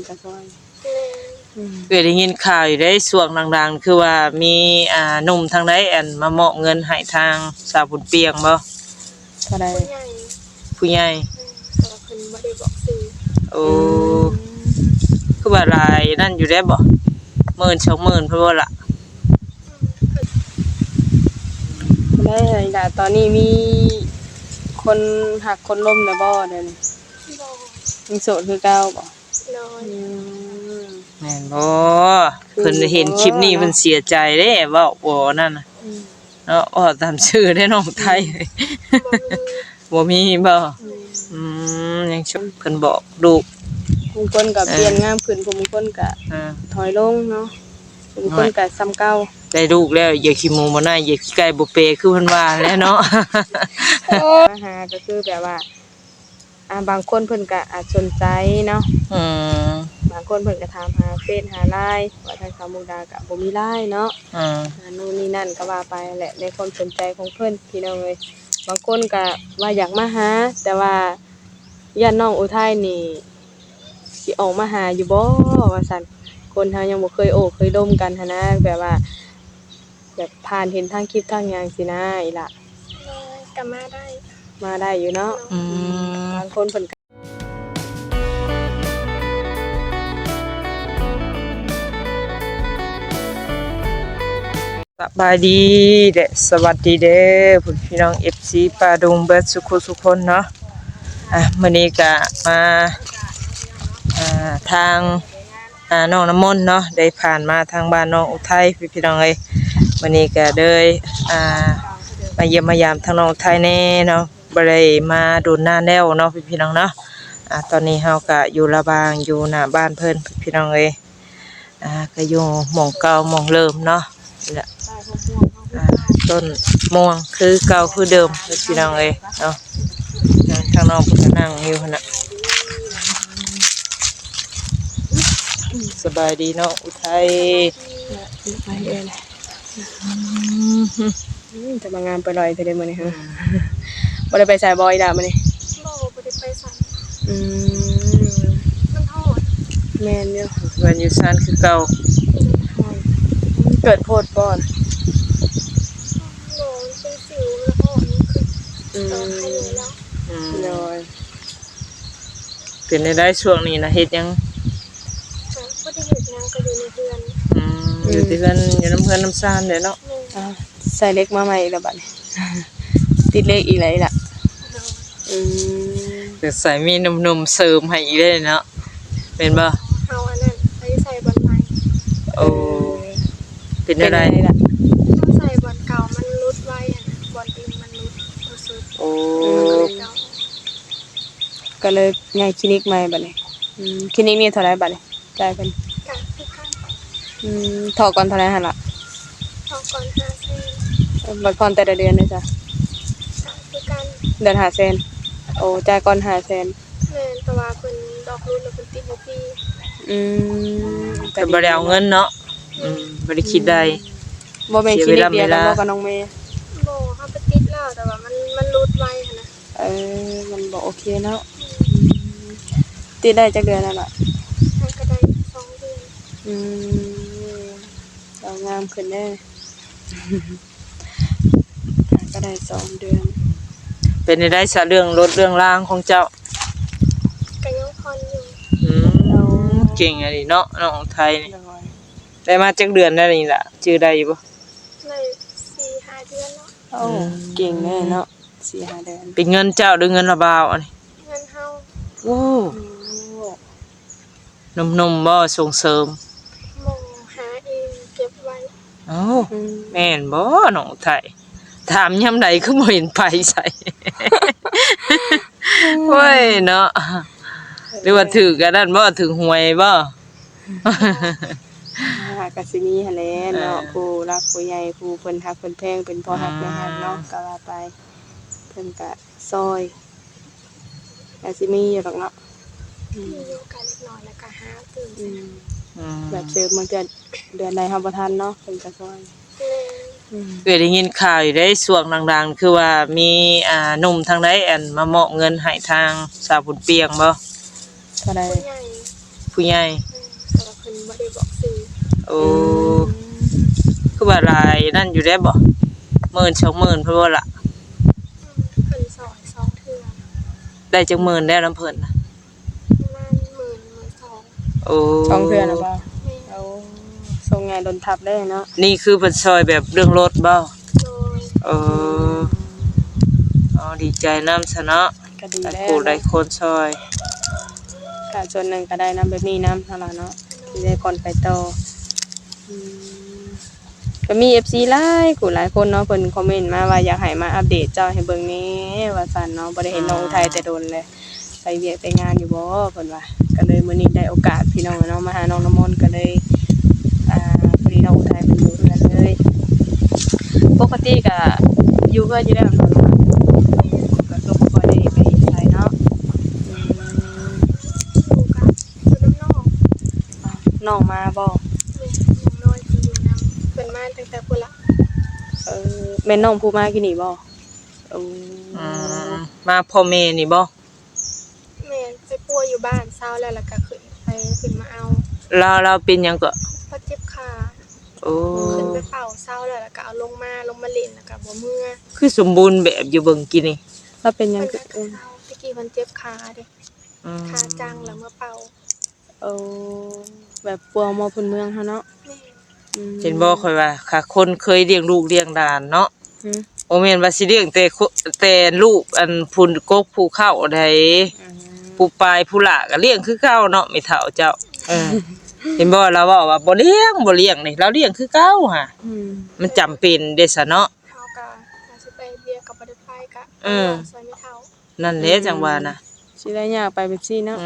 ก็ซอยเคยได้ยินข่าวอยู่ได้ช่วงดังๆคือว่ามีหนุ่มทางใดอันมามอบเงินให้ทางสาวบุญเปียงบ่เท่าใดผู้ใหญ่แต่ว่าเพิ่นบ่ได้บอกชื่อโอ้คือว่าหลายนั่นอยู่ได้บ่10,000 20,000เพิ่นบ่ล่ะได้ล่ะตอนนี้มีคนหักคนล้มแล้วบ่เดี๋ยวนี้บ่ยังโสดคือเก่าบ่น้อยแม่นบ่เพิ่นได้เห็นคลิปนี้เพิ่นเสียใจเด้เว้าบ่นั่นน่ะเนาะอ้อตามชื่อได้น้องไทยบ่มีบ่ยังชเพิ่นบอกลูกบางคนก็เปลี่ยนงามขึ้นบางคนก็ถอยลงเนาะบางคนก็ซ้ำเก่าได้ลูกแล้วอย่าขี้หมูบ่น่าอย่าขี้ไก่บ่เปคือเพิ่นว่าแหล้วเนาะมาหาก็คือแบบว่าบางคนเพิ่นก็อาจสนใจเนาะบางคนเพิ่นก็ถามหาเฟซหา LINE ว่าทางสาวมุกดาก็บ่มี LINE เนาะนู่นนี่นั่นก็ว่าไปแหละในความสนใจของเพิ่นพี่น้องเอ้ยบางคนก็ว่าอยากมาหาแต่ว่าย่านน้องอุทัยนี่สิออกมาหาอยู่บ่ว่าซั่นคนเฮายังบ่เคยโอ้เคยร่มกันหันนะแบบว่าแบบผ่านเห็นทางคลิปทางหยังสินะอีหล่ะก็มาได้อยู่เนาะบางคนเพิ่นสบายดีเด้อสวัสดีเด้อพี่น้อง FC ปาดุงเบิดสุขสุขคนเนาะมื้อนี้ก็มาทางน้องน้ำมนต์เนาะได้ผ่านมาทางบ้านน้องอุทัยพี่น้องเอ้ยมื้อนี้ก็เลยมาเยี่ยมมายามทางน้องอุทัยแน่เนาะบ่ได้มาโดนนานแล้วเนาะพี่น้องเนาะตอนนี้เฮาก็อยู่ระบางอยู่หน้าบ้านเพิ่นพี่น้องเอ้ยก็อยู่หม่องเก่าหม่องเริ่มเนาะนี่แหละต้นม่วงคือเก่าคือเดิมพี่น้องเอ้ยเนาะทางน้องเพิ่นก็นั่งอยู่หั่นน่ะสบายดีเนาะอุทัยไปเองจะมางานไปลอยเธอได้มื้อนี้ฮะบ่ได้ไปสายบอยดามื้อนี้บ่ได้ไปสั่นมันโทษแม่นอยู่วันอยู่ซ่านคือเก่าเกิดโพดบ่อนหนองเป็นสิวแล้วก็คือใครรู้แล้วน้อยเป็นได้ช่วงนี้นะเฮ็ดยังบ่ได้เฮ็ดหยังก็อยู่ในเรือนอยู่ที่เพิ่นอยู่น้ำเพิ่นน้ำซ่านเด้เนาะใส่เล็กมาใหม่แล้วบัดนี้ติดเล็กอีกแล้วล่ะคือใส่มีหนุ่มๆเสริมให้อีกได้เนาะเป็นบ่เฮาอันนั้นไปใส่บอลใหม่โอ้เป็นอะไรล่ะใส่บอลเก่ามันรุดไว้อ่ะบอลดินมันรุดสุดโอ้ก็เลยย้ายคลินิกใหม่บัดนี้คลินิกนี่เท่าไหร่บัดนี้จ่ายเพิ่นก็คือคันถอก่อนเท่าไหร่หั่นล่ะถอก่อน500,000บัดผ่อนแต่ละเดือนเด้อจ้ะคือกันเดือน500,000โอ้จ่ายก่อน500,000แม่นแต่ว่าเพิ่นดอกรุดแล้วเพิ่นติดบ่ฟรีก็บ่ได้เอาเงินเนาะบ่ได้คิดได้บ่แม่นคลินิกเดียวกันบ่กับน้องเมย์บ่เฮาไปติดแล้วแต่ว่ามันรุดไว้หั่นน่ะมันบ่โอเคเนาะติดได้จักเดือนแล้วล่ะมันก็ได้2 เดือนเรางามขึ้นแน่ก็ได้2 เดือนเป็นได้ซะเรื่องรถเรื่องรางของเจ้าก็ยังผ่อนอยู่เก่งอะดิเนาะน้องไทยนี่ได้มาจักเดือนได้นี่ล่ะชื่อได้อยู่บ่ได้ 4-5 เดือนเนาะโอ้เก่งแน่เนาะ 4-5 เดือนเป็นเงินเจ้าหรือเงินระบาวอันนี้เงินเฮาโอ้นมบ่ส่งเสริมบ่หาเองเก็บไว้แม่นบ่น้องไทยถามยามใดคือบ่เห็นไปใส่โอ้ยเนาะหรือว่าถือกันนั่นบ่ถึงหวยบ่ก็สิมีหั่นแหละเนาะผู้รักผู้ใหญ่ผู้เพิ่นฮักเพิ่นแพงเป็นพ่อฮักแม่ฮักเนาะก็ว่าไปเพิ่นก็ซอยก็สิมีอยู่ดอกเนาะมีอยู่กันเล็กน้อยแล้วก็หาตื่นแบบเสริมบางเดือนใดเฮาบ่ทันเนาะเพิ่นก็ซอยเคยได้ยินข่าวอยู่ได้ช่วงดังๆคือว่ามีหนุ่มทางใดอันมามอบเงินให้ทางสาวบุญเปียงบ่เท่าใด ผู้ใหญ่แต่ว่าเพิ่นบ่ได้บอกชื่อโอ้คือว่าหลายนั่นอยู่ได้บ่10,000 20,000เพิ่นว่าล่ะเพิ่นสอน2เทื่อได้จักหมื่นได้นำเพิ่นน่ะประมาณ10,000 12,000โอ้ช่องเทื่อน่ะบ่ แม่เอาส่งงานโดนทับได้เนาะนี่คือเพิ่นซอยแบบเรื่องรถบ่โดยเอออ๋อดีใจนำซะเนาะก็ดีได้แล้วผู้ได้คนซอย ก็ส่วนหนึงก็ได้นำแบบนี้นำเท่านั้นเนาะสิได้ผ่อนไปต่ออืมก็มี FC หลายผู้หลายคนเนาะเพิ่นคอมเมนต์มาว่าอยากให้มาอัปเดตเจ้าให้เบิ่งแหน่ว่าซั่นเนาะบ่ได้เห็นน้องอุทัยแต่โดนเลยไปเวียกไปงานอยู่บ่เพิ่นว่าก็เลยมื้อนี้ได้โอกาสพี่น้องเนาะมาหาน้องน้ำมนต์ก็เลยพอดีน้องอุทัยเพิ่นอยู่เฮือนเลยปกติก็อยู่เฮือนอยู่แล้วเนาะก็บ่ค่อยได้ไปไสเนาะอยู่กับอยู่น้ำนอกน้องมาบ่แม่น้องน้อยที่อยู่นำเพิ่นมาตั้งแต่พุ่นละแม่นน้องผู้มากินนี่บ่อืมาพ่อแม่นี่บ่ แม่ไปป่วยอยู่บ้านเช้าแล้วก็ขึ้นมาเอาเราเป็นหยังก็พอเจ็บขาโอ้ขึ้นไปเป่าเช้าแล้วก็เอาลงมาเล่นแล้วก็บ่เมื่อคือสมบูรณ์แบบอยู่เบิ่งกินนี่เราเป็นหยังตะกี้เพิ่นเจ็บขาเด้ขาจังแล้วมาเป่าเออแบบปัวหมอพื้นเมืองเฮาเนาะเห็นบ่ค่อยว่าค่ะคนเคยเลี้ยงลูกเลี้ยงหลานเนาะบ่แม่นว่าสิเลี้ยงแต่ลูกอันพุ่นกกผู้เข้าใดผู้ปลายผู้ละก็เลี้ยงคือเก่าเนาะไม่เฒ่าเจ้าเห็นบ่เราเว้าว่าบ่เลี้ยงนี่เราเลี้ยงคือเก่าห่ะมันจำเป็นเด้ซะเนาะเฮาก็น่าสิไปเรียกกับบ่ได้ไปก็ซอยไม่เฒ่านั่นแหละจังว่านะสิได้ยากไปแบบซี่เนาะ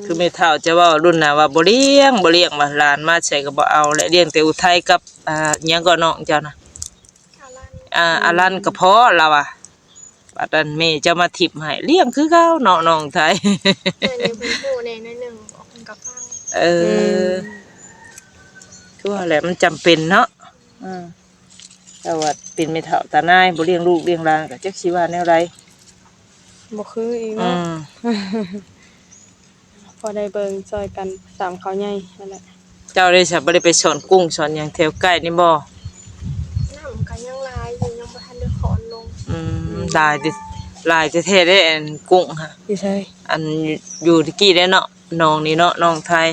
คือไม่เฒ่าจะเว้ารุ่นน่ะว่าบ่เลี้ยงว่าหลานมาใส่ก็บ่เอาและเลี้ยงแต่อุทัยกับหยังก็น้องเจ้านะอารันก็พอเราอ่ะบัดนั้นแม่จะมาทิพให้เลี้ยงคือเก่าเนาะน้องไทยแต่นี่เพิ่นโหแน่นึงออกเพิ่นก็ฟังคือว่าแหละมันจำเป็นเนาะแต่ว่าเป็นไม่เฒ่าตานายบ่เลี้ยงลูกเลี้ยงหลานก็จักสิว่าแนวใดบ่คืออีกเนาะพอได้เบิ่งซอยกันตามเขาใหญ่นั่นแหละเจ้าได้สิบ่ได้ไปสอนกุ้งสอนหยังแถวใกล้นี่บ่น้ำก็ยังหลายอยู่ยังบ่ทันได้ขอนลงหลายแท้ๆได้อันกุ้งค่ะอยู่ไสอันอยู่ตะกี้ได้เนาะน้องนี่เนาะน้องไทย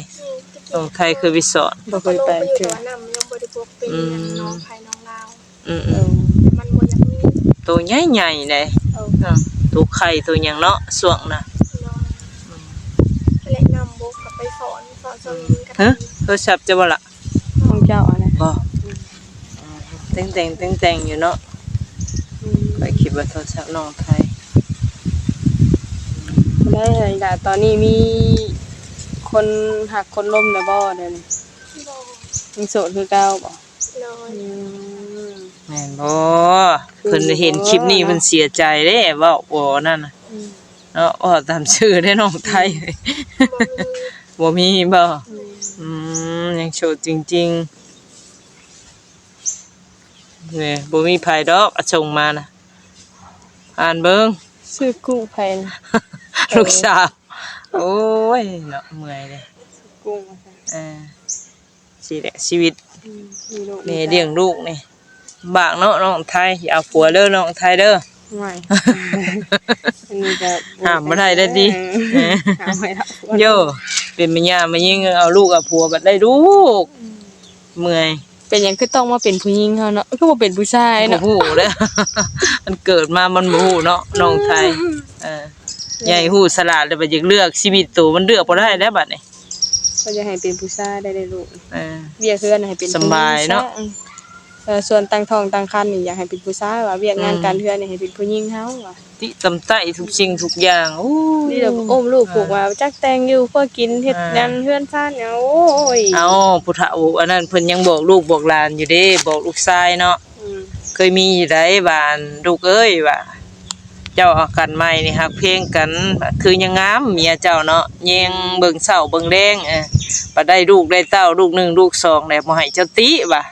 คือไปสอนบ่เคยไปคือน้ำยังบ่ได้พวกเป็นน้องไผน้องลาวแต่มันบ่อยากมีตัวใหญ่ๆเลยตัวไข่ตัวหยังเนาะส่วงน่ะและนำบกกับไปสอนสวิงกันโทรศัพท์จะบ่ล่ะของเจ้าอะไรบ่แต่งอยู่เนาะไปคิดว่าโทรศัพท์น้องไทยได้ไงล่ะตอนนี้มีคนหักคนล้มแล้วบ่เดี๋ยวนี้ยังโสดคือเก่าบ่แม่นบ่เพิ่นเห็นคลิปนี้เพิ่นเสียใจเด้เว้าบ่นั่นน่ะเนาะตามชื่อได้น้องไทยบ่มีบ่ยังโสดจริงๆนี่บ่มีไผดอกส่งมาน่ะอ่านเบิ่งชื่อกุ้งไผลูกสาวโอ้ยเนาะเมื่อยเลยกุ้งสิแหละชีวิตนี่เลี้ยงลูกนี่บากเนาะน้องไทยอย่าเอาผัวเด้อน้องไทยเด้อไม่อันนี้ก็ห้ามบ่ได้ได้ดิห้ามไม่ได้โยเป็นแม่ย่ามายิงเอาลูกเอาผัวบัดได้ลูกเมื่อยเป็นหยังคือต้องมาเป็นผู้หญิงเฮาเนาะคือบ่เป็นผู้ชายเนาะบ่ฮู้เด้อมันเกิดมามันบ่ฮู้เนาะน้องไทยใหญ่ฮู้สลาดแล้วบัดอยากเลือกชีวิตตัวมันเลือกบ่ได้แล้วบัดนี้ก็จะให้เป็นผู้ชายได้ลูกเวียกเฮือนให้เป็นสบายเนาะส่วนตั้งท้องตั้งครรภ์นี่อยากให้เป็นผู้ชายว่าเวียกงานการเฮือนนี่ให้เป็นผู้หญิงเฮาว่าติตำไต้ทุกสิ่งทุกอย่างโอ้นี่เดี๋ยวอุ้มลูกผูกว่าจักแต่งอยู่เพื่อกินเฮ็ดงานเฮือนซ่านเนี่ยโอ้ยเอาผู้เฒ่าอันนั้นเพิ่นยังบอกลูกบอกหลานอยู่เด้บอกลูกชายเนาะเคยมีอยู่ได้บ้านลูกเอ้ยว่าเจ้าเอากันใหม่นี่ฮักเพลงกันคือยังงามเมียเจ้าเนาะแยงเบิ่งเช้าเบิ่งแลงบ่ได้ลูกได้เต้าลูก1ลูก2แล้วบ่ให้เจ้าติว่า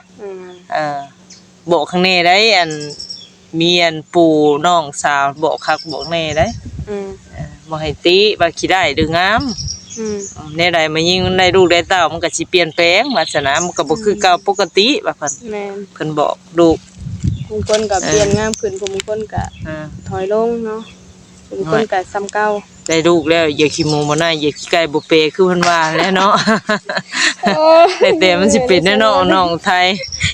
บอกข้างในได้อันเมียนปู่น้องสาวบอกคักบอกแน่ได้บ่ให้ติว่าขี้ได้หรืองาม แนวใดมายิ่งได้ลูกได้เต้ามันก็สิเปลี่ยนแปลงวาสนามันก็บ่คือเก่าปกติว่าเพิ่นแม่นเพิ่นบอกลูกบางคนก็เปลี่ยนงามขึ้นบางคนก็ถอยลงเนาะบางคนก็ซ้ำเก่าได้ลูกแล้วอย่าขี้หมูบ่น่าอย่าขี้ไก่บ่เปคือเพิ่นว่าแหล้วเนาะแต่มันสิเป็นแน่เนาะน้องไทย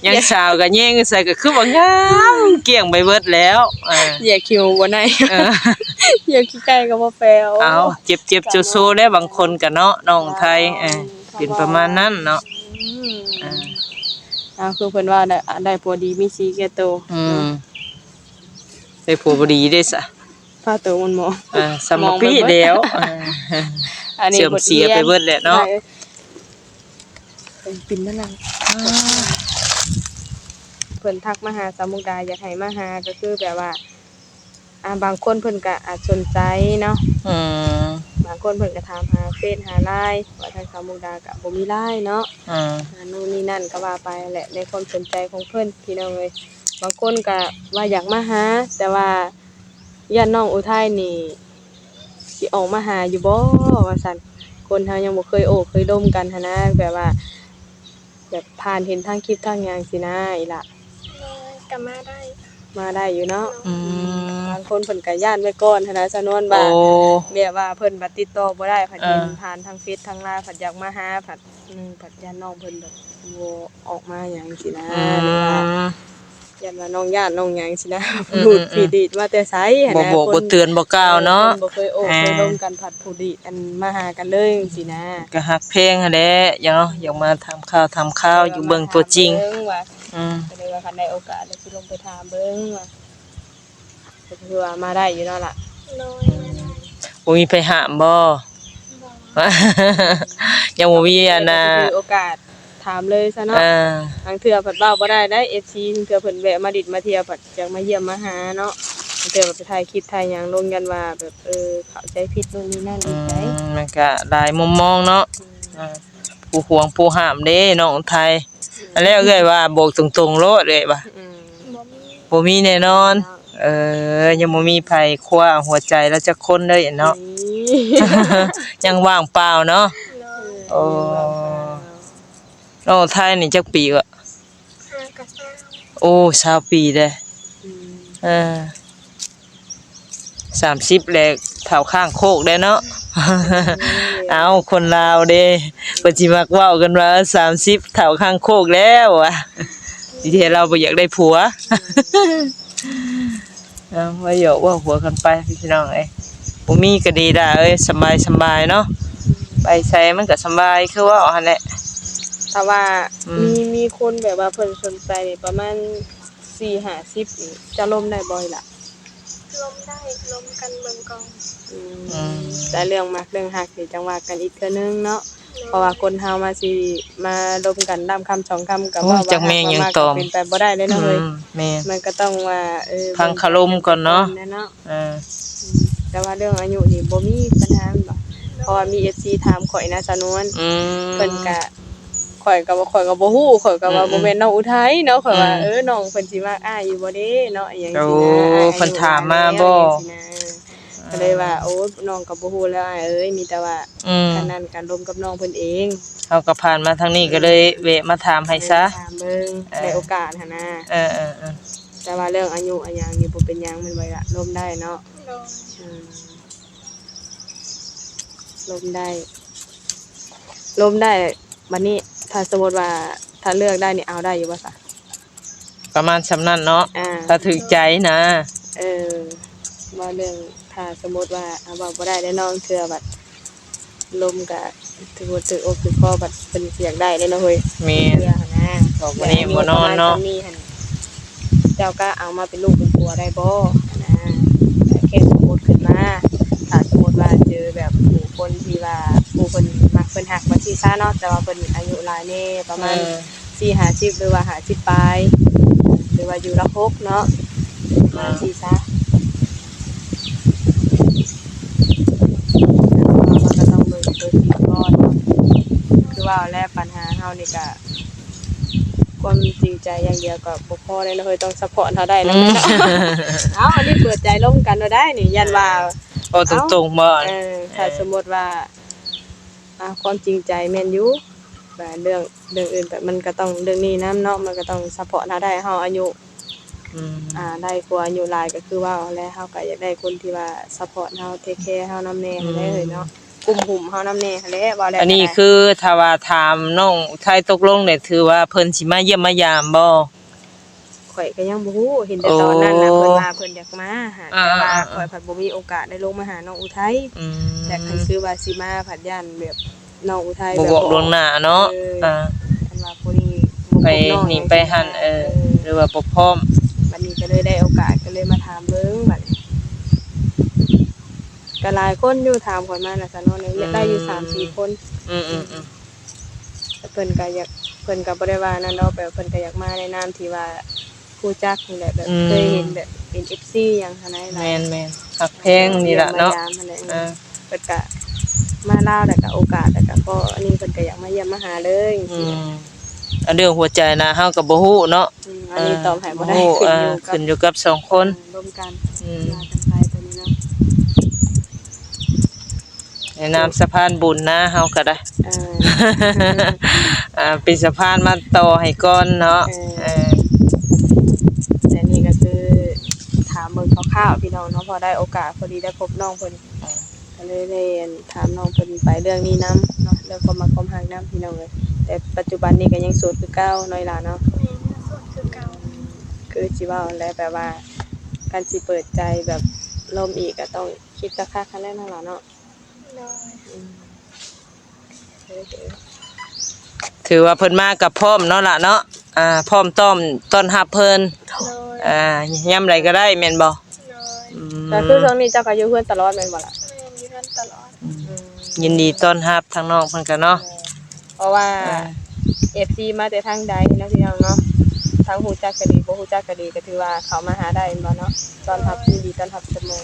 ยังสาวก็แย่งใส่ก็คือว่างามเกลี้ยงไปเบิดแล้วอย่าคิวบ่ได้อย่าขี้ไก่ก็บ่แปลวเอาเจ็บๆโซๆได้บางคนก็เนาะน้องไทยเป็นประมาณนั้นเนาะคือเพิ่นว่าได้ผัวดีมีสีแก่โตได้ผัวบ่ดีได้ซะพาโตมันหมอสมปีแล้วเสื่อมเสียไปเบิดแหละเนาะเป็นปิ่นนั่นล่ะเพิ่นทักมาหาสาวมุกดาอยากให้มาหาก็คือแบบว่าบางคนเพิ่นก็อาจสนใจเนาะบางคนเพิ่นก็ถามหาเฟซหา LINE ว่าทางสาวมุกดาก็บ่มี LINE เนาะนู่นนี่นั่นก็ว่าไปแหละในความสนใจของเพิ่นพี่น้องเอ้ยบางคนก็ว่าอยากมาหาแต่ว่าญาติน้องอุทัยนี่สิออกมาหาอยู่บ่ว่าซั่นคนเฮายังบ่เคยโอ้เคยดมกันหันนะแบบว่าแบบผ่านเห็นทางคลิปทางหยังสินะอีหล่ะก็มาได้อยู่เนาะบางคนเพิ่นก็ย้านไว้ก่อนหันนะซะนวนว่าแบบว่าเพิ่นบ่ติดต่อบ่ได้ผัดเห็นผ่านทางเฟซทาง LINE ผัดอยากมาหาผัดผัดญาติน้องเพิ่นแบบบ่ออกมาหยังสินะหรือว่ายันว่าน้องญาติน้องหยังสินะพูดผิดดีมาแต่ไสหั่นนะบ่เตือนบ่กล่าวเนาะบ่เคยโอ้เคยลงกันผัดผู้ดีอันมาหากันเลยจังซี่นะก็ฮักเพลงหั่นแหละอยากมาทำข่าวอยู่เบิ่งตัวจริงก็เลยว่าคันได้โอกาสแล้วสิลงไปถามเบิ่งว่าก็คือว่ามาได้อยู่เนาะล่ะบ่มีไปห้ามบ่ยังบ่มีอันน่ะโอกาสถามเลยซะเนาะทางเทื่อเพิ่นเว้าบ่ได้ FC เทื่อเพิ่นแวะมาดิดมาเที่ยวเพิ่นอยากมาเยี่ยมมาหาเนาะเทื่อไปถ่ายคลิปถ่ายหยังลงยันว่าแบบเข้าใจผิดนู่นนี่นั่นอีกได้มันก็หลายมุมมองเนาะผู้ห่วงผู้ห้ามเด้น้องไทยอันแล้วเอ้ยว่าบอกตรงๆโลดเอ้ยว่าบ่มีแน่นอนยังบ่มีไผคว้าหัวใจแล้วจักคนเด้เนาะยังว่างเปล่าเนาะโอ้น้องไทยนี่จักปีก็โอ้20ปีเด้30แล้วเฒ่าข้างโคกได้เนาะเอาคนลาวเด้เพิ่นสิมักเว้ากันว่า30เฒ่าข้างโคกแล้วว่ะที่เราบ่อยากได้ผัวว่าหยอกว่าหัวกันไปพี่น้องเอ้ยบ่มีก็ดีล่ะเอ้ยสบายเนาะไปไสมันก็สบายคือว่าหั่นแหละถ้าว่ามีคนแบบว่าเพิ่นสนใจนี่ประมาณ4-50นี่จะล่มได้บ่ล่ะล้มได้ล้มกันเบิ่งก่อนแต่เรื่องมักเรื่องฮักนี่จังว่ากันอีกเทื่อนึงเนาะเพราะว่าคนเฮามาสิมาล้มกันดำคำ2คำก็ว่าจักแม่งยังตอมเป็นไปบ่ได้เด้เนาะเฮ้ยแม่มันก็ต้องว่าพังคารมก่อนเนาะแต่ว่าเรื่องอายุนี่บ่มีปัญหาบ่เพราะว่ามี FC ถามข่อยนะสนวนเพิ่นก็ข่อยก็บ่ฮู้ข่อยก็ว่าบ่แม่นน้องอุทัยเนาะข่อยว่าน้องเพิ่นสิมักอ้ายอยู่บ่เด้เนาะอีหยังสินะเพิ่นถามมาบ่ก็เลยว่าโอ้น้องก็บ่ฮู้แล้วอ้ายเอ้ยมีแต่ว่าคันนั้นการร่วมกับน้องเพิ่นเองเฮาก็ผ่านมาทางนี้ก็เลยแวะมาถามให้ซะถามเบิ่งได้โอกาสหั่นนะแต่ว่าเรื่องอายุอันหยังนี่บ่เป็นหยังแม่นบ่ล่ะร่วมได้เนาะร่วมได้บัดนี้ถ้าสมมุติว่าถ้าเลือกได้นี่เอาได้อยู่บ่ซะประมาณสำนั้นเนาะถ้าถึกใจนะว่าเรื่องถ้าสมมุติว่าเว้าบ่ได้ได้น้องเทื่อบัดลมก็ถือว่าถืออกถือคอบัดเพิ่นสิอยากได้เลยเนาะเฮ้ยมีนะบอกวันนี้บ่นอนเนาะเจ้าก็เอามาเป็นลูกเป็นผัวได้บ่นะแค่สมมุติขึ้นมาถ้าสมมุติว่าเจอแบบผู้คนที่ว่าผู้เพิ่นมักเพิ่นฮักว่าสิซะเนาะแต่ว่าเพิ่นอายุหลายแน่ประมาณ40-50หรือว่า50ปลายหรือว่าอยู่ละ6เนาะสิซะก็ต้องเบิ่งตัวจริงก่อนเนาะคือว่าแล้วปัญหาเฮานี่ก็ความจริงใจอย่างเดียวก็บ่พอเลยเนาะเฮ้ยต้องซัพพอร์ตเฮาได้แล้วเนาะอันนี้เปิดใจร่วมกันได้นี่ยันว่าตรงๆบ่ถ้าสมมุติว่า ความจริงใจแม่นอยู่แต่เรื่องอื่นแบบมันก็ต้องเรื่องนี้นำเนาะมันก็ต้องซัปพอร์ตเฮาได้เฮาอายุได้กว่าอายุหลายก็คือว่าแล้วเฮาก็อยากได้คนที่ว่าซัปพอร์ตเฮาเทคแคร์เฮานำแน่หั้นแหละเอ้ยเนาะกุมหุ่มเฮานำแน่หั้นแหละว่าแล้วอันนี้คือถ้าว่าถามน้องไทยตกลงเนี่ยถือว่าเพิ่นสิมาเยี่ยมมายามบ่ข่อยก็ยังบ่ฮู้เห็นแต่ตอนนั้นน่ะเพิ่นว่าเพิ่นอยากมาหาแต่ว่าข่อยผัดบ่มีโอกาสได้ลงมาหาน้องอุทัยแต่คันคือว่าสิมาผัดย่านแบบน้องอุทัยบ่บอกล่วงหน้าเนาะคันว่าผู้นี้บ่ไปพบน้องนี่ไปหั่นหรือว่าบ่พร้อมบัดนี้ก็เลยได้โอกาสก็เลยมาถามเบิ่งบัดนี้ก็หลายคนอยู่ถามข่อยมาน่ะซะเนาะได้อยู่ 3-4 คนเพิ่นก็อยากเพิ่นก็บ่ได้ว่านั่นดอกแบบเพิ่นก็อยากมาในนามที่ว่ารู้จักนี่แหละแบบเคยเห็นแบบเป็น FC หยังหั่นน่ะหลายแม่นๆฮักแพงนี่ล่ะเนาะเพิ่นก็มาลาวแล้วก็โอกาสแล้วก็พออันนี้เพิ่นก็อยากมาเยี่ยมมาหาเลยอันเรื่องหัวใจนะเฮาก็บ่ฮู้เนาะอันนี้ตอบให้บ่ได้ขึ้นอยู่กับ2คนร่วมกันลากันไปตัวนี้เนาะในนามสะพานบุญนะเฮาก็ได้เป็นสะพานมาต่อให้ก่อนเนาะแต่นี่ก็คือถามเบิ่งคร่าวๆพี่น้องเนาะพอได้โอกาสพอดีได้พบน้องเพิ่นก็เลยได้ถามน้องเพิ่นไปเรื่องนี้นำเนาะเรื่องความมักความฮักนำพี่น้องเลยแต่ปัจจุบันนี้ก็ยังโสดคือเก่าน้อยล่ะเนาะโสดคือเก่าคือสิเว้าแล้วแบบว่าการสิเปิดใจแบบลมอีกก็ต้องคิดคักๆคั่นแหละนั่นล่ะเนาะถือว่าเพิ่นมากับพร้อมเนาะล่ะเนาะพร้อมต้อนรับเพิ่นยามใดก็ได้แม่นบ่ก็คือช่วงนี้เจ้าก็อยู่เฮือนตลอดแม่นบ่ล่ะแม่นอยู่เฮือนตลอดยินดีต้อนรับทางน้องเพิ่นก็เนาะเพราะว่า FC มาแต่ทางใดนะพี่น้องเนาะทางฮู้จักก็ดีบ่ฮู้จักก็ดีก็ถือว่าเขามาหาได้แม่นบ่เนาะต้อนรับยินดีต้อนรับเสมอ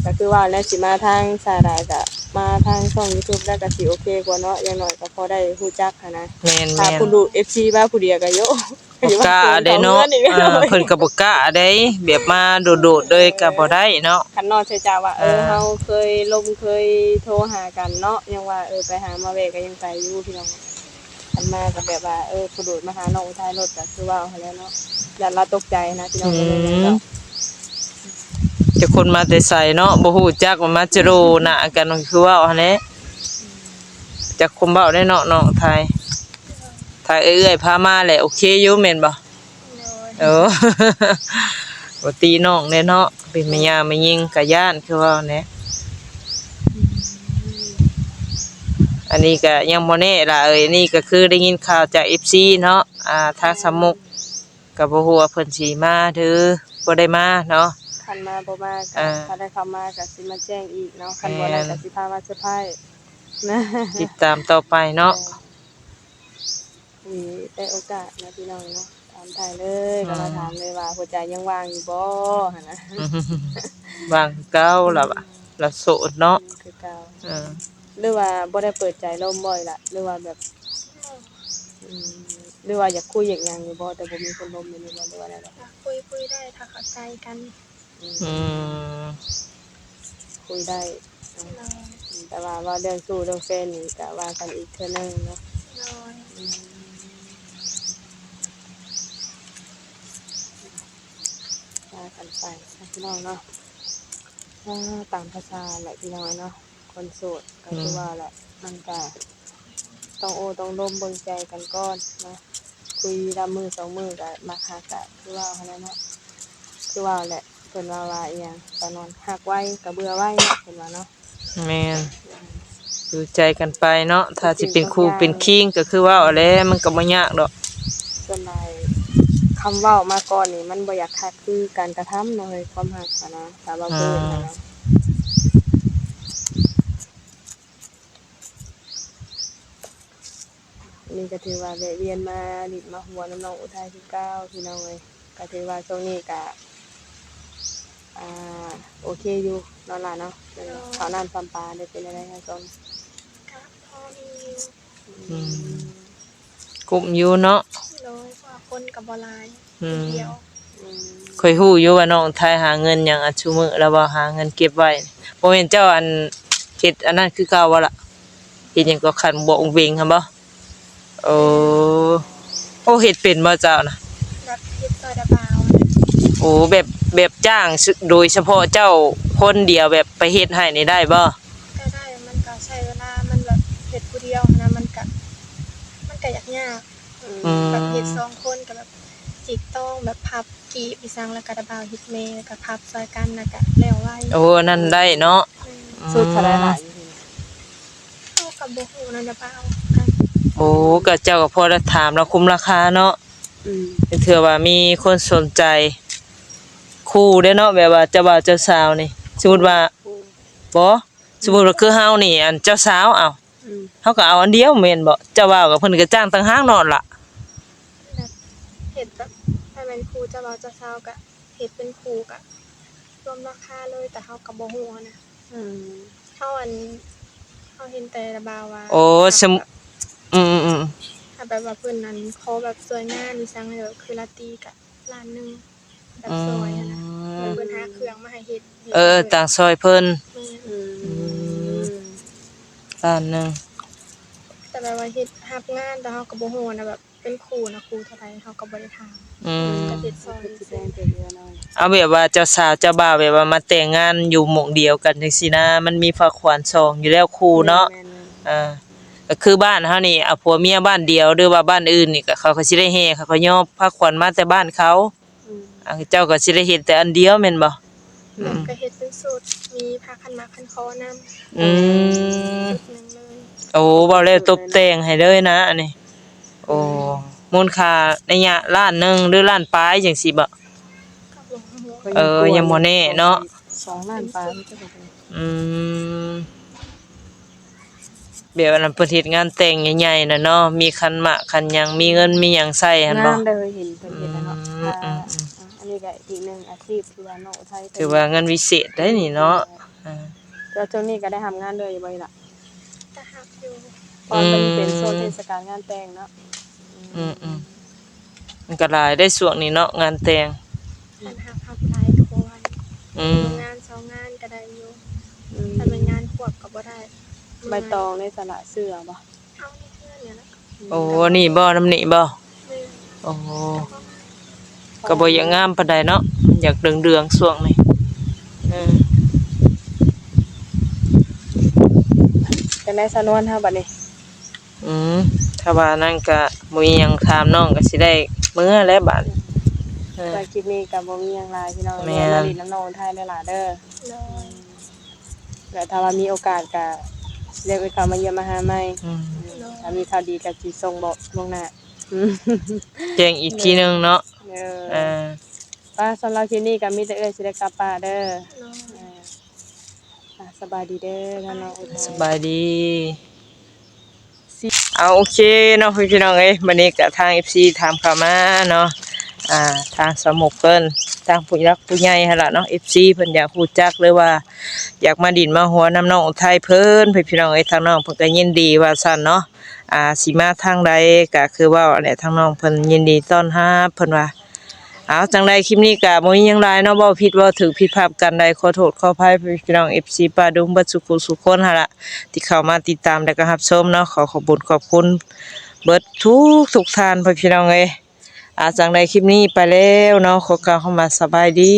ก็คือว่าแล้วสิมาทางสาดาก็มาทางช่อง YouTube แล้วก็สิโอเคกว่าเนาะอย่างน้อยก็พอได้ฮู้จักหันนะถ้าผู้ดู FC มาผู้เดียวก็โยบ่กล้าได้เนาะเพิ่นก็บ่กล้าได้แบบมาโดดๆเลยก็บ่ได้เนาะคันน้องเชื่อจ้าว่าเฮาเคยเคยโทรหากันเนาะยังว่าไปหามาแวะก็ยังไปอยู่พี่น้องคันมาก็แบบว่าผู้ดูมาหาน้องท้ายรถก็คือว่าหั่นแหละเนาะอย่าเราตกใจนะพี่น้องจะคนมาแต่ไสเนาะบ่ฮู้จักว่ามาจะโรหน้ากันคือว่าหั่นแหละจักคมเว้าได้เนาะน้องไทยเอื้อยพามาแหละโอเคอยู่แม่นบ่บ่ตีน้องแน่เนาะเป็นแม่ย่าแม่ยิงก็ย้านคือว่าแหละอันนี้ก็ยังบ่แน่ล่ะนี่ก็คือได้ยินข่าวจาก FC เนาะทางสมุกก็บ่ฮู้ว่าเพิ่นสิมาหรือบ่ได้มาเนาะคันมาบ่มาถ้าได้เข้ามาก็สิมาแจ้งอีกเนาะคันบ่ได้ก็สิพามาเซอร์ไพรส์นะติดตามต่อไปเนาะได้โอกาสนะพี่น้องเนาะถามถ่ายเลยก็มาถามเลยว่าหัวใจยังว่างอยู่บ่หั่นนะว่างเก่าล่ะบ่ล่ะโสดเนาะคือเก่าหรือว่าบ่ได้เปิดใจร่มบ่อยล่ะหรือว่าแบบหรือว่าอยากคุยอยากหยังอยู่บ่แต่บ่มีคนร่มอยู่นี่บ่หรือว่าอะไรคุยได้ถ้าเข้าใจกันคุยได้แต่ว่าเรื่องสู้เรื่องแฟนนี่ก็ว่ากันอีกเทื่อนึงเนาะว่ากันไปพี่น้องเนาะตามภาษาแหละพี่น้องเนาะคนโสดก็คือว่าแหละมันก็ต้องต้องร่วมเบิ่งใจกันก่อนเนาะคุยละมือ2มื้อก็มาหากันคือว่าหั่นเนาะคือว่าแหละเพิ่นว่าอีหยังตอนนอนฮักไว้ก็เบื่อไว้เพิ่นว่าเนาะแม่นดูใจกันไปเนาะถ้าสิเป็นคู่เป็นคิงก็คือว่าเอาแหละมันก็บ่ยากดอกส่วนใหญ่คำเว้ามาก่อนนี่มันบ่อยากคักคือการกระทำเนาะเฮ้ยความฮักอะนะถ้าว่าเพิ่นนะเนาะนี่ก็ถือว่าแวะเวียนมาดิดมาหัวน้องอุทัยคือเก่าพี่น้องเอ้ยก็ถือว่าช่วงนี้ก็โอเคอยู่นอนหลับเนาะข้าวน้ำปลาได้เป็นอะไรคะส้มครับพอมีกลุ่มอยู่เนาะโดยว่าคนกับบ่หลายเดียวค่อยฮู้อยู่ว่าน้องไทยหาเงินหยังอันซุมื้อแล้วบ่หาเงินเก็บไว้บ่แม่นเจ้าอัน เฮ็ดอันนั้นคือเก่าบ่ล่ะเฮ็ดหยังก็ขันบ่องเวงหั่นบ่โอ้โอ้เฮ็ดเป็นบ่เจ้าน่ะ แบบเฮ็ดซอยดาบาวนะ โอ้แบบจ้างโดยเฉพาะเจ้าคนเดียวแบบไปเฮ็ดให้นี่ได้บ่ก็ได้มันก็ใช้เวลามันแบบเฮ็ดผู้เดียวนะมันก็ยากแบบเฮ็ด2คนก็แบบจิกต้องแบบพับกีบอีสังแล้วก็ดาบาวเฮ็ดเมแล้วก็พับซอยกันแล้วก็แล้วไว้โอ้นั่นได้เนาะ สุดเท่าไหร่ล่ะอยู่นี่ เข้ากับบ่ฮู้นะดาบาวกัน โอ้ก็เจ้าก็พอได้ถามแล้วคุ้มราคาเนาะเถื่อว่ามีคนสนใจคู่เด้อเนาะแบบว่าเจ้าบ่าวเจ้าสาวนี่สมมุติว่าบ่สมมุติว่าคือเฮานี่อันเจ้าสาวเอาเฮาก็เอาอันเดียวแม่นบ่เจ้าบ่าวก็เพิ่นก็จ้างต่างหากเนาะล่ะ แบบเฮ็ดแบบถ้าแม่นครูเจ้าบ่าวเจ้าสาวก็เฮ็ดเป็นครูก็รวมราคาเลยแต่เฮาก็บ่ฮู้นะเฮาเห็นแต่ดาบาวว่า โอ้อืมถ้าแบบว่าเพิ่นนั้นขอแบบสวยงามอีสังเด้อคือละตีก็ล้านหนึงแบบสวยอะนะเพิ่นหาเครื่องมาให้เฮ็ด ต่างซอยเพิ่น แม่น ล้านหนึง แต่แบบว่าเฮ็ดรับงานแต่เฮาก็บ่ฮู้นะแบบเป็นครูนะครูเท่าใดเฮาก็บ่ได้ถามก็เฮ็ดซอย สิแพงไปเยอะหน่อย เอาแบบว่าเจ้าสาวเจ้าบ่าวแบบว่ามาแต่งงานอยู่หมู่เดียวกันจังซี่นะมันมีฝากขวัญซองอยู่แล้วคู่เนาะก็คือบ้านเฮานี่เอาผัวเมียบ้านเดียวหรือว่าบ้านอื่นนี่ก็เขาก็สิได้แห่เขาก็ยอบฝากขวัญมาแต่บ้านเขาเจ้าก็สิได้เฮ็ดแต่อันเดียวแม่นบ่แล้วก็เฮ็ดเป็นสูตรมีผ้าคันหมากคันคอนำจุดนึงเลย โอ้บ่แล้วตกแต่งให้เลยนะอันนี้โอ้มูลค่าระยะล้านหนึงหรือล้านปลายจังซี่บ่ กับหลวงหัว ยังบ่แน่เนาะ 2ล้านปลายมันจะบ่เป็น แบบว่านั้นเพิ่นเฮ็ดงานแต่งใหญ่ๆน่ะเนาะมีคันหมากคันหยังมีเงินมีหยังใช้หั่นบ่ งามเลยเห็นเพิ่นเฮ็ดแล้วเนาะอันนี้ก็อีกหนึ่งอาชีพที่ว่าน้องอุทัย ถือว่าเงินวิเศษได้นี่เนาะ แล้วช่วงนี้ก็ได้ทำงานเลยอยู่บ่ล่ะ แต่หักอยู่ เพราะมันเป็นโซนเทศกาลงานแต่งเนาะ มันก็หลายได้ช่วงนี้เนาะงานแต่ง มันหักหลายก็บ่ไหวงาน2งานก็ได้อยู่ถ้าเป็นงานควบก็บ่ได้ ใบตองในสละเสื้อบ่ เอาในเพื่อนเนี่ยนะ โอ้นี่บ่น้ำนี่บ่ แม่ โอ้ก็บ่อยากงามปานใดเนาะอยากเดืองๆช่วงนี้จังได๋สะนวนเฮาบัดนี้ ถ้าว่านั่นก็บ่มีหยังถามน้องก็สิได้มื้อแล้วบัด แต่คลิปนี้ก็บ่มีหยังหลายพี่น้อง แม่ มาดินน้ำน้องอุทัยหลายๆเด้อ เลย แล้วถ้าว่ามีโอกาสก็เรียกไปเข้ามาเยี่ยมมาหาใหม่ ถ้ามีข่าวดีก็สิส่งบอกล่วงหน้า แจ้งอีกทีหนึงเนาะ ป้าสำหรับคลิปนี้ก็มีแต่เอ้ยสิได้กลับป้านเด้อ เลย สบายดีเด้อท่านน้องอุทัย สบายดีเอาโอเคเนาะพี่น้องเอ้ยวันนี้ก็ทาง FC ถามเข้ามาเนาะทางสมุกเพิ่นทางผู้รักผู้ใหญ่หั่นล่ะเนาะ FC เพิ่นอยากรู้จักเลยว่าอยากมาดินมาหัวน้ำน้องอุทัยเพิ่นพี่น้องเอ้ยทางน้องเพิ่นก็ยินดีว่าซั่นเนาะสิมาทางใดก็คือว่าแหละทางน้องเพิ่นยินดีต้อนรับเพิ่นว่าเอาจังใดคลิปนี้ก็บ่มีหยังหลายเนาะบ่ผิดบ่ถูกผิดพลาดกันใดขอโทษขออภัยพี่น้อง FC ป้าดุงเบิดสุขสุขคนหั่นล่ะที่เข้ามาติดตามและก็รับชมเนาะขอขอบคุณขอบคุณเบิดทุกท่านพี่น้องเอ้ยจังใดคลิปนี้ไปแล้วเนาะขอกล่าวคำว่าสบายดี